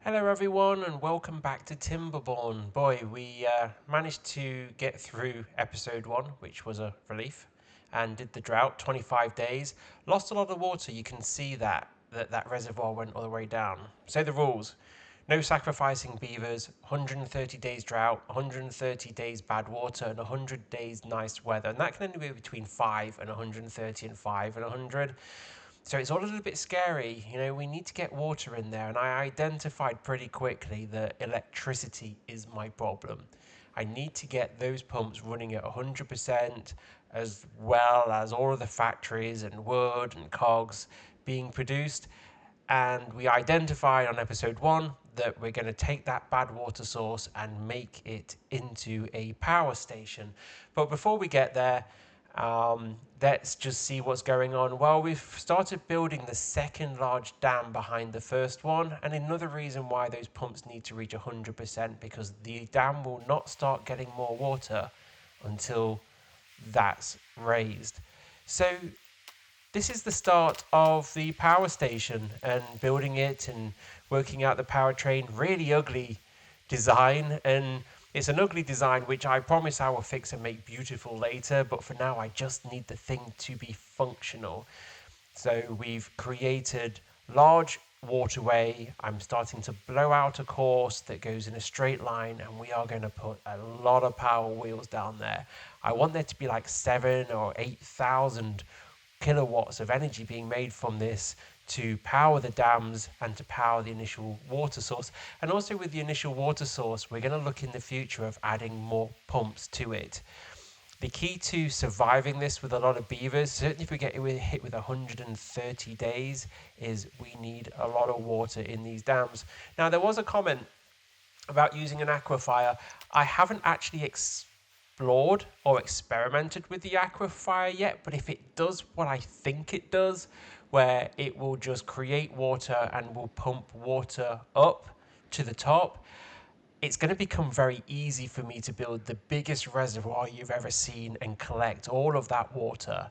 Hello everyone and welcome back to Timberborn. Boy, we managed to get through episode 1, which was a relief, and did the drought, 25 days. Lost a lot of water, you can see that reservoir went all the way down. So the rules: no sacrificing beavers, 130 days drought, 130 days bad water, and 100 days nice weather. And that can only be between 5 and 130 and 5 and 100. So it's all a little bit scary. We need to get water in there. And I identified pretty quickly that electricity is my problem. I need to get those pumps running at 100%, as well as all of the factories and wood and cogs being produced. And we identified on episode 1 that we're going to take that bad water source and make it into a power station. But before we get there, let's just see what's going on. Well, we've started building the second large dam behind the first one, and another reason why those pumps need to reach 100%, because the dam will not start getting more water until that's raised. So this is the start of the power station and building it and working out the powertrain. Really ugly design, and it's an ugly design which I promise I will fix and make beautiful later, but for now I just need the thing to be functional. So we've created large waterway. I'm starting to blow out a course that goes in a straight line, and we are going to put a lot of power wheels down there. I want there to be like 7 or 8,000 kilowatts of energy being made from this to power the dams and to power the initial water source. And also with the initial water source, we're going to look in the future of adding more pumps to it. The key to surviving this with a lot of beavers, certainly if we get hit with 130 days, is we need a lot of water in these dams. Now, there was a comment about using an aquifer. I haven't actually explored or experimented with the aquifer yet, but if it does what I think it does, where it will just create water and will pump water up to the top, it's going to become very easy for me to build the biggest reservoir you've ever seen and collect all of that water.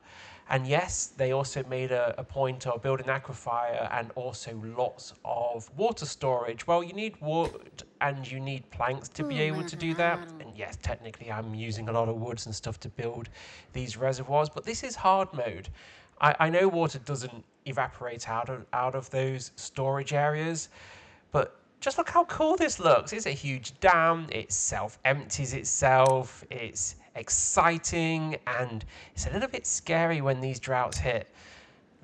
And yes, they also made a point of building aquifer and also lots of water storage. Well, you need wood and you need planks to be able to do that. And yes, technically I'm using a lot of woods and stuff to build these reservoirs, but this is hard mode. I know water doesn't evaporate out of those storage areas, but just look how cool this looks. It's a huge dam, it self-empties itself, it's exciting, and it's a little bit scary when these droughts hit,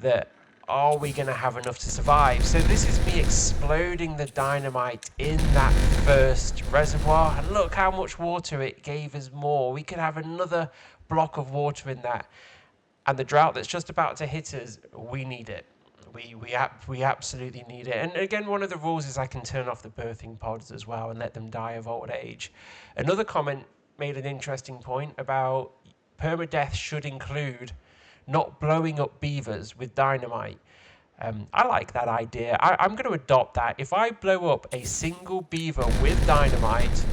that are we going to have enough to survive? So this is me exploding the dynamite in that first reservoir, and look how much water it gave us more. We could have another block of water in that. And the drought that's just about to hit us, we need it. We absolutely need it. And again, one of the rules is I can turn off the birthing pods as well and let them die of old age. Another comment made an interesting point about permadeath should include not blowing up beavers with dynamite. I like that idea. I'm going to adopt that. If I blow up a single beaver with dynamite,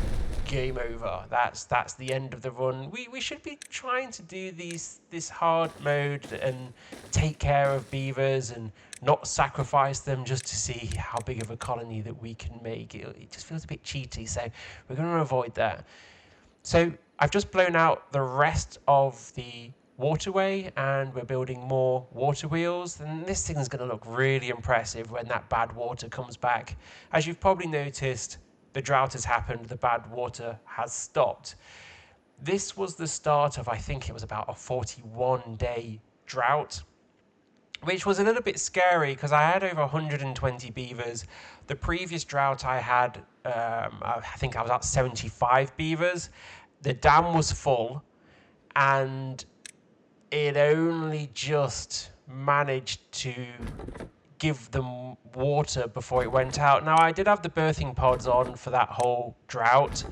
game over. That's the end of the run. We should be trying to do this hard mode and take care of beavers and not sacrifice them just to see how big of a colony that we can make. It just feels a bit cheaty, so we're going to avoid that. So I've just blown out the rest of the waterway and we're building more water wheels, and this thing's going to look really impressive when that bad water comes back. As you've probably noticed, the drought has happened, the bad water has stopped. This was the start of, I think it was about a 41-day drought, which was a little bit scary because I had over 120 beavers. The previous drought I had, I think I was at 75 beavers. The dam was full, and it only just managed to give them water before it went out. Now, I did have the birthing pods on for that whole drought.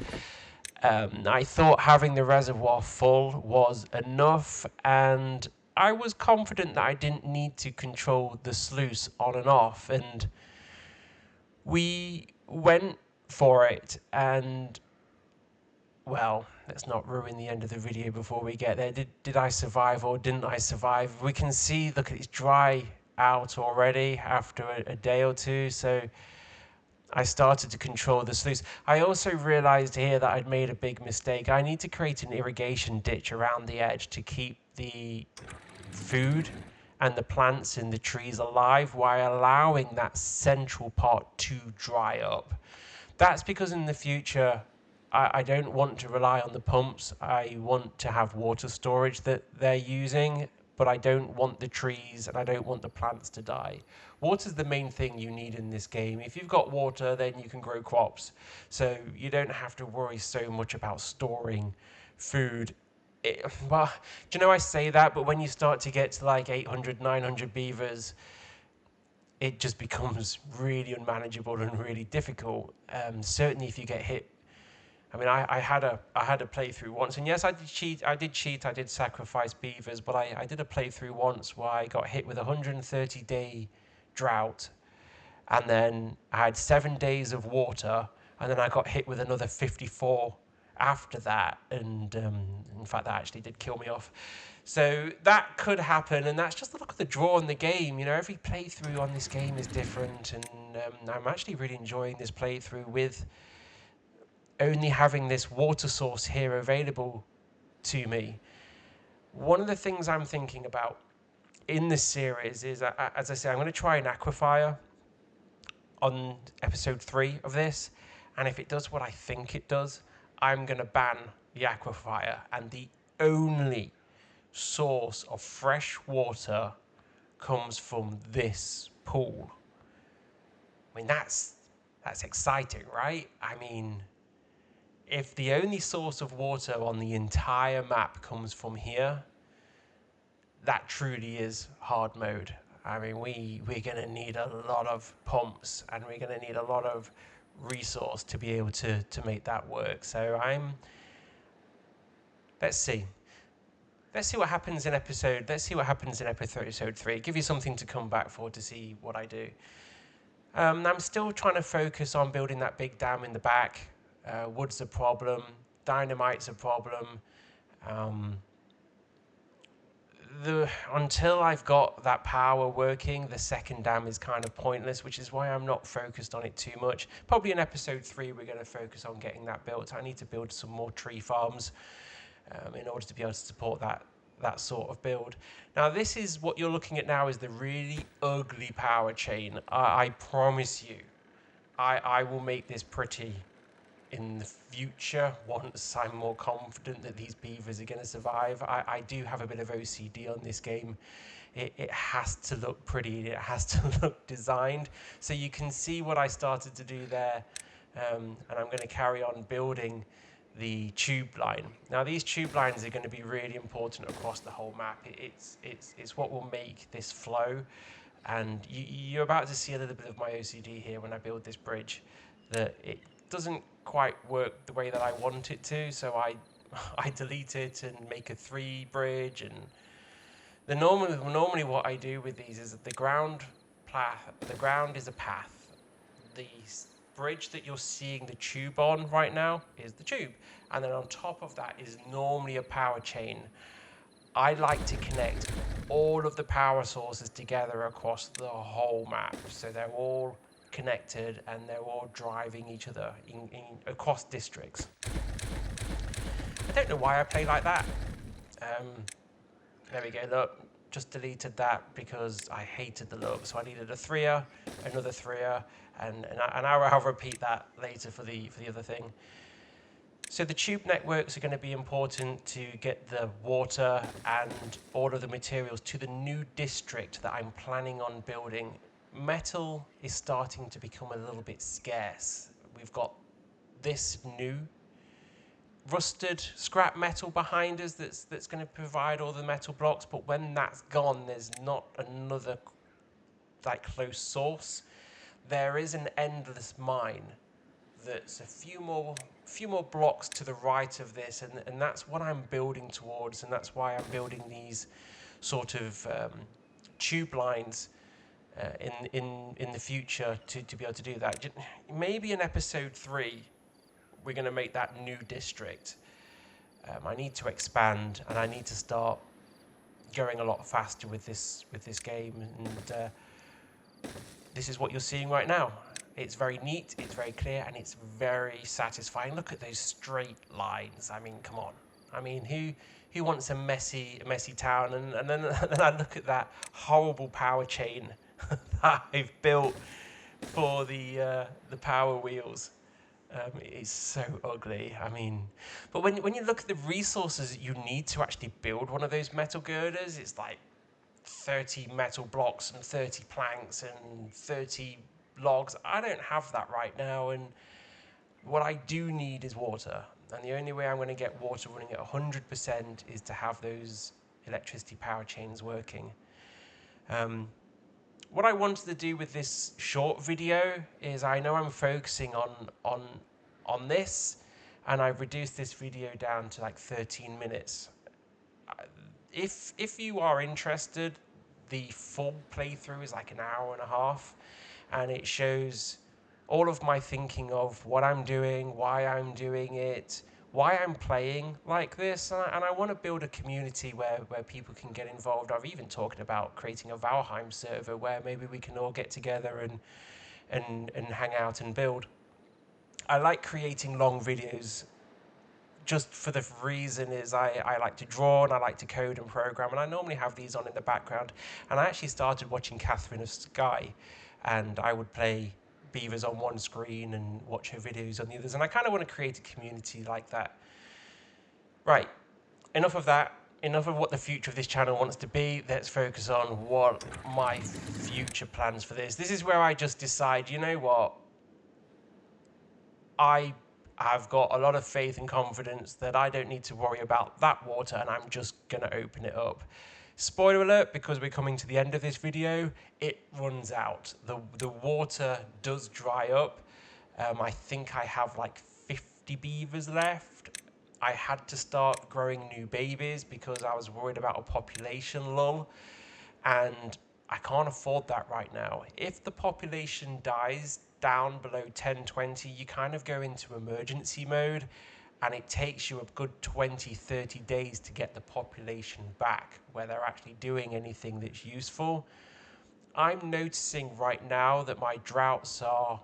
I thought having the reservoir full was enough, and I was confident that I didn't need to control the sluice on and off, and we went for it. And well, let's not ruin the end of the video before we get there. Did I survive or didn't I survive? We can see, look, it's dry out already after a day or two, so I started to control the sluice. I also realized here that I'd made a big mistake. I need to create an irrigation ditch around the edge to keep the food and the plants in the trees alive while allowing that central part to dry up. That's because in the future, I don't want to rely on the pumps. I want to have water storage that they're using, but I don't want the trees and I don't want the plants to die. Water's the main thing you need in this game. If you've got water, then you can grow crops. So you don't have to worry so much about storing food. Well, do you know I say that, but when you start to get to like 800, 900 beavers, it just becomes really unmanageable and really difficult. Certainly if you get hit. I mean, I had a playthrough once, and yes, I did cheat, I did sacrifice beavers, but I did a playthrough once where I got hit with a 130-day drought, and then I had 7 days of water, and then I got hit with another 54 after that, and in fact, that actually did kill me off. So that could happen, and that's just the look of the draw in the game. You know, every playthrough on this game is different, and I'm actually really enjoying this playthrough with only having this water source here available to me. One of the things I'm thinking about in this series is, as I say, I'm going to try an aquifer on episode 3 of this, and if it does what I think it does, I'm going to ban the aquifer, and the only source of fresh water comes from this pool. I mean, that's exciting, right? I mean, if the only source of water on the entire map comes from here, that truly is hard mode. I mean, we're going to need a lot of pumps, and we're going to need a lot of resource to be able to make that work. So let's see. Let's see what happens in episode 3. Give you something to come back for to see what I do. I'm still trying to focus on building that big dam in the back. Wood's a problem. Dynamite's a problem. Until I've got that power working, the second dam is kind of pointless, which is why I'm not focused on it too much. Probably in episode 3, we're going to focus on getting that built. I need to build some more tree farms in order to be able to support that sort of build. Now, this is what you're looking at now is the really ugly power chain. I promise you, I will make this pretty in the future once I'm more confident that these beavers are going to survive. I do have a bit of OCD on this game. It has to look pretty. It has to look designed. So you can see what I started to do there. And I'm going to carry on building the tube line. Now, these tube lines are going to be really important across the whole map. It's what will make this flow. And you're about to see a little bit of my OCD here when I build this bridge, that it doesn't quite work the way that I want it to, so I delete it and make a 3 bridge. And normally what I do with these is that the ground is a path. The bridge that you're seeing the tube on right now is the tube, and then on top of that is normally a power chain. I like to connect all of the power sources together across the whole map, so they're all connected and they're all driving each other across districts. I don't know why I play like that. There we go, look, just deleted that because I hated the look. So I needed a 3er, another 3er, and I'll repeat that later for the other thing. So the tube networks are going to be important to get the water and all of the materials to the new district that I'm planning on building. Metal is starting to become a little bit scarce. We've got this new rusted scrap metal behind us that's going to provide all the metal blocks, but when that's gone, there's not another close source. There is an endless mine that's a few more blocks to the right of this, and that's what I'm building towards, and that's why I'm building these sort of tube lines in the future to be able to do that. Maybe in episode 3 we're going to make that new district. I need to expand, and I need to start going a lot faster with this game, and this is what you're seeing right now. It's very neat, it's very clear, and it's very satisfying. Look at those straight lines. I mean, come on. I mean, who wants a messy town? And then, then I look at that horrible power chain that I've built for the power wheels. It's so ugly. I mean, but when you look at the resources that you need to actually build one of those metal girders, it's like 30 metal blocks and 30 planks and 30 logs. I don't have that right now, and what I do need is water. And the only way I'm going to get water running at 100% is to have those electricity power chains working. What I wanted to do with this short video is, I know I'm focusing on this, and I've reduced this video down to like 13 minutes. If you are interested, the full playthrough is like an hour and a half, and it shows all of my thinking of what I'm doing, why I'm doing it, why I'm playing like this, and I want to build a community where people can get involved. I've even talked about creating a Valheim server where maybe we can all get together and hang out and build. I like creating long videos just for the reason is I like to draw and I like to code and program, and I normally have these on in the background. And I actually started watching Catherine of Sky, and I would play beavers on one screen and watch her videos on the others, and I kind of want to create a community like that. Right, enough of that. Enough of what the future of this channel wants to be. Let's focus on what my future plans for this. This is where I just decide, you know what? I've got a lot of faith and confidence that I don't need to worry about that water, and I'm just going to open it up. Spoiler alert, because we're coming to the end of this video, it runs out. The water does dry up. I think I have like 50 beavers left. I had to start growing new babies because I was worried about a population lull, and I can't afford that right now. If the population dies down below 10-20, you kind of go into emergency mode, and it takes you a good 20-30 days to get the population back where they're actually doing anything that's useful. I'm noticing right now that my droughts are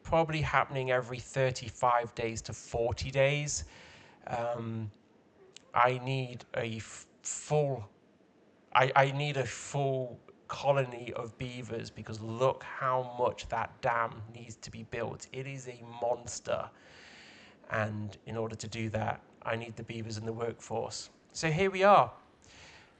probably happening every 35 days to 40 days. I need a full colony of beavers, because look how much that dam needs to be built. It is a monster, and in order to do that, I need the beavers in the workforce. So here we are.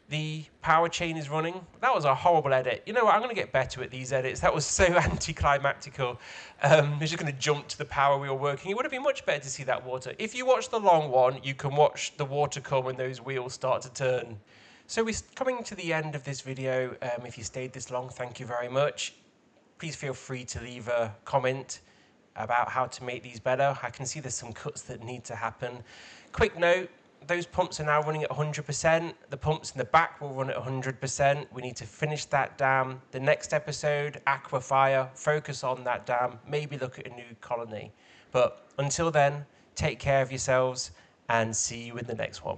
The power chain is running. That was a horrible edit. You know what? I'm going to get better at these edits. That was so anticlimactical. I'm just going to jump to the power wheel working. It would have been much better to see that water. If you watch the long one, you can watch the water come when those wheels start to turn. So we're coming to the end of this video. If you stayed this long, thank you very much. Please feel free to leave a comment about how to make these better. I can see there's some cuts that need to happen. Quick note, those pumps are now running at 100%. The pumps in the back will run at 100%. We need to finish that dam. The next episode, Aquafire, focus on that dam, maybe look at a new colony. But until then, take care of yourselves and see you in the next one.